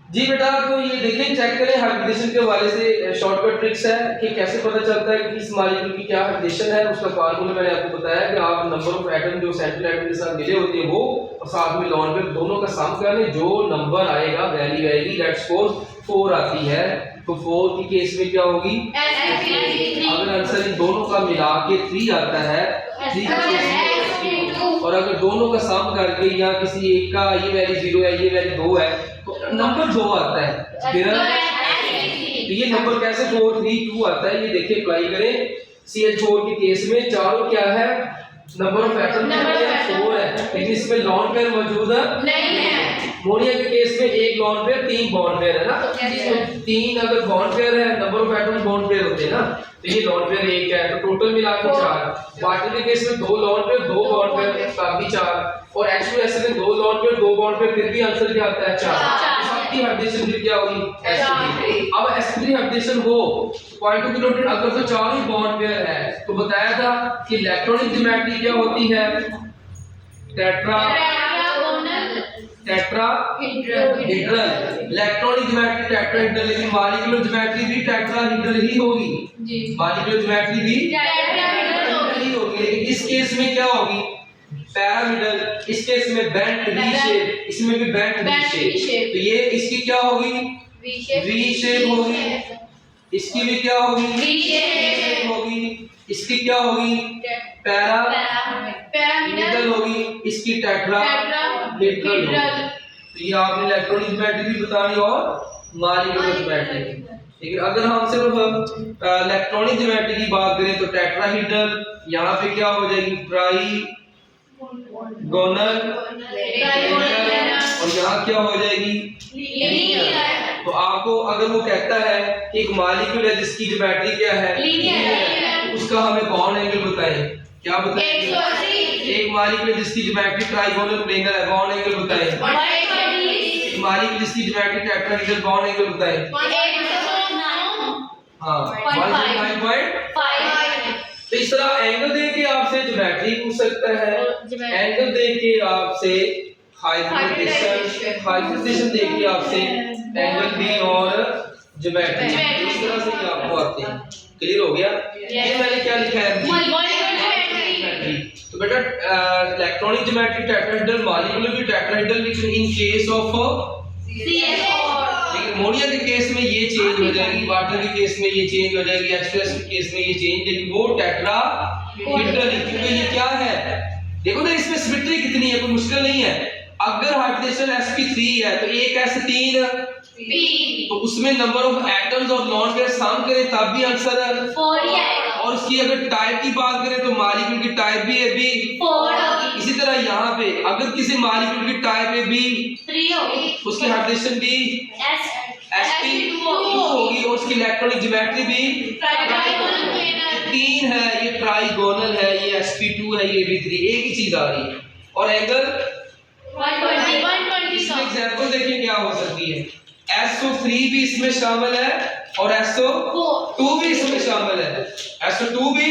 जी बेटा, तो ये देखें, चेक करें हाइब्रिडेशन के हवाले से शॉर्टकट ट्रिक्स है कि कैसे पता चलता है कि किस मॉलिक्यूल की क्या हाइब्रिडेशन है। उसका फार्मूला मैंने आपको बताया कि आप नंबर ऑफ एटम जो सेंट्रल एटम के साथ मिले होते हैं वो, और साथ में लॉन्ग पेयर, दोनों का सम कर लें। जो नंबर आएगा वैल्यू आएगी, लेट्स सपोज 4 आती है, तो 4 की केस में क्या होगी? अगर आंसर इन दोनों का मिला के 3 आता है, 3 की केस में, और अगर दोनों का सम करके या किसी एक का ये वैल्यू 0 है, ये वैल्यू 2 है, तो नंबर 2 आता है। फिर तो ये नंबर कैसे 4 3 2 आता है, ये देखिए अप्लाई करें। CH4 के केस में चारों क्या है? नंबर ऑफ एटम 4 है, लेकिन इसमें लॉन्ग पेयर मौजूद है नहीं है। मोनिया के केस में एक लॉन्ग पेयर 3 बॉन्ड पेयर है ना, तो 3 अगर बॉन्ड पेयर है, number of atom bond pair होते हैं ना, तो ये लॉन्ग पेयर 1 है, तो टोटल मिला के 4। वाटर के केस में 2 लॉन्ग पेयर 2 बॉन्ड पेयर, तब भी 4। और H2SO में 2 लॉन्ग पेयर 2 बॉन्ड पेयर, फिर भी आंसर क्या आता है? 4। सबकी हाइब्रिडेशन फिर क्या होगी? sp3। अब sp3 हाइब्रिडेशन हो पॉइंट टू किलोमीटर, अगर तो 4 ही बॉन्ड पेयर है, तो बताया था कि इलेक्ट्रॉनिक ज्योमेट्री क्या होती है? टेट्राहेड्रल। इलेक्ट्रॉनिक ज्योमेट्री टेट्राहेड्रल, लेकिन मॉलिक्यूलर ज्योमेट्री भी टेट्राहेड्रल ही होगी। मॉलिक्यूलर ज्योमेट्री भी टेट्राहेड्रल ही होगी, लेकिन इस केस में क्या होगी? पैरामिडल। इस केस में बेंट वी शेप, इसमें भी बेंट वी शेप। तो ये इसकी क्या होगी? वी शेप होगी। इसकी भी क्या होगी? वी शेप होगी। इसकी क्या होगी? पैरामिडल होगी। इसकी टेट्राहेड्रल होगी। तो ये आपने इलेक्ट्रॉनिक ज्योमेट्री भी बतानी और मॉलिक्यूलर ज्योमेट्री। लेकिन अगर हम सिर्फ इलेक्ट्रॉनिक ज्योमेट्री की बात करें तो टेट्राहेड्रल, यहाँ पे क्या हो जाएगी? ट्राइगोनल, और यहाँ क्या हो जाएगी? लीनियर। तो आपको अगर वो कहता है कि एक मॉलिक्यूल है जिसकी ज्योमेट्री क्या है? लीनियर, उसका हमें बॉन्ड एंगल बताएं। क्या बताएंगे? एक मॉलिक्यूल जिसकी ज्योमेट्री ट्राइगोनल प्लेनर है, बॉन्ड एंगल बताएं। एक मॉलिक्यूल जिसकी ज्योमेट्री टेट्राहेड्रल, बॉन्ड एंगल बताएं। हाँ, 1.9.5। तो इस तरह एंगल दे के आपसे ज्योमेट्री पूछ सकता है, एंगल दे के आपसे हाइब्रिडेशन दे के आपसे एंगल भी और ज्योमेट्री, इस तरह से ही आपको आते हैं। क्लियर हो गया? ये मैंने क्या लिखा है? तो बेटा इलेक्ट्रॉनिक ज्योमेट्री टेट्राहेड्रल, मॉलिक्यूलर भी टेट्राहेड्रल, लेकिन इन केस ऑफ लेकिन मोनिया के केस में ये चेंज हो जाएगी, वाटर के केस में ये चेंज हो जाएगी, H2S के केस में ये चेंज, लेकिन वो टेट्राहेड्रल, क्योंकि ये क्या है? देखो ना इसमें सिमेट्री कितनी है, कोई मुश्किल नहीं है। अगर हाइब्रिडेशन sp3 है तो एक s3 तो उसमें नंबर ऑफ एटम्स और लॉन्ग पेयर सम करें तब भी आंसर 4 ही आएगा। और उसकी अगर टाइप की बात करें तो मॉलिक्यूल की टाइप भी है बी 4 होगी। इसी तरह यहाँ पे अगर किसी मॉलिक्यूल की टाइप है बी 3 होगी, उसकी हाइब्रिडेशन भी sp2 होगी, और उसकी इलेक्ट्रॉनिक ज्योमेट्री भी ट्राइगोनल प्लेनर। 3 है, ये ट्राइगोनल है, ये sp2 है, ये भी 3, एक ही चीज आ रही है। और एंगल 120। इसमें एग्जांपल देखिए क्या हो सकती है। SO3 भी इसमें शामिल है और SO2 भी इसमें शामिल है, SO2 भी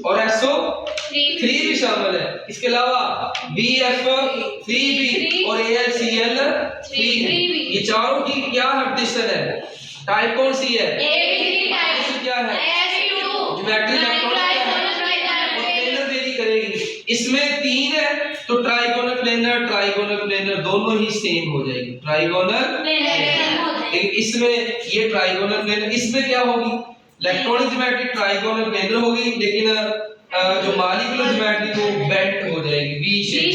और SO3 भी शामिल है। इसके अलावा BF3 भी और AlCl3 भी। ये चारों की क्या हाइब्रिडेशन है? टाइप कौन सी है? क्या है? ज्योमेट्री प्लेनर वेरी करेगी। इसमें 3 है तो ट्राइगोनल प्लेनर दोनों ही सेम हो जाएगी, ट्राइगोनल प्लेनर। लेकिन इसमें ये ट्राइगोनल प्लेनर, इसमें क्या होगी? इलेक्ट्रॉनिक ज्योमेट्री ट्राइगोनल प्लेनर होगी, लेकिन जो मॉलिक्यूलर ज्योमेट्री वो बेंट हो जाएगी, वी शेप।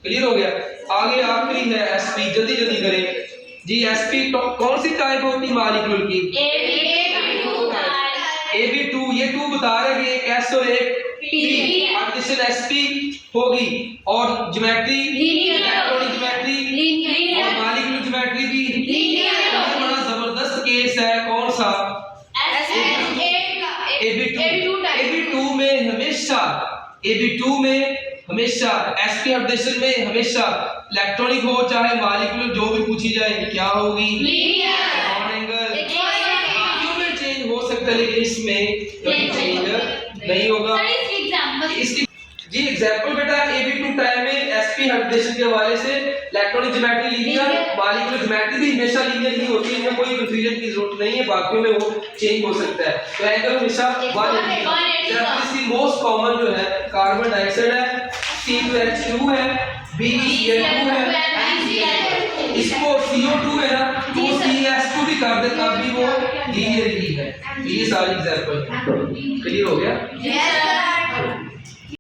क्लियर हो गया? आगे आखिरी है sp, जल्दी करें जी। sp कौन सी टाइप होती है मॉलिक्यूल की? AB2। ये 2 बता रहे हैं, एक s और एक p। हाइब्रिडेशन sp होगी और ज्योमेट्री इलेक्ट्रॉनिक ज्योमेट्री और मॉलिक्यूलर ज्योमेट्री भी लीनियर। ये बड़ा जबरदस्त केस है, कौन सा? AB2 में हमेशा sp हाइब्रिडेशन में हमेशा इलेक्ट्रॉनिक हो चाहे मॉलिक्यूलर, जो भी पूछी जाए क्या होगी? लीनियर। बॉन्ड एंगल क्यों में चेंज हो सकता है, लेकिन इसमें कभी चेंज नहीं होगा। इसकी जी एग्जांपल बेटा AB2 टाइप में sp हाइब्रिडेशन के हवाले से electronic geometry linear, molecular geometry भी हमेशा लीनियर ही होती है, इसमें कोई कंफ्यूजन की जरूरत नहीं है, बाकियों में वो चेंज हो सकता है। तो एंगल हमेशा 180 है। मोस्ट कॉमन जो है कार्बन डाइऑक्साइड है, C2H2 है, BeCl2 है, इसको CO2 है ना, तो CS2 भी कर दे तब भी वो लीनियर ही है। ये सारी एग्जांपल क्लियर हो गया।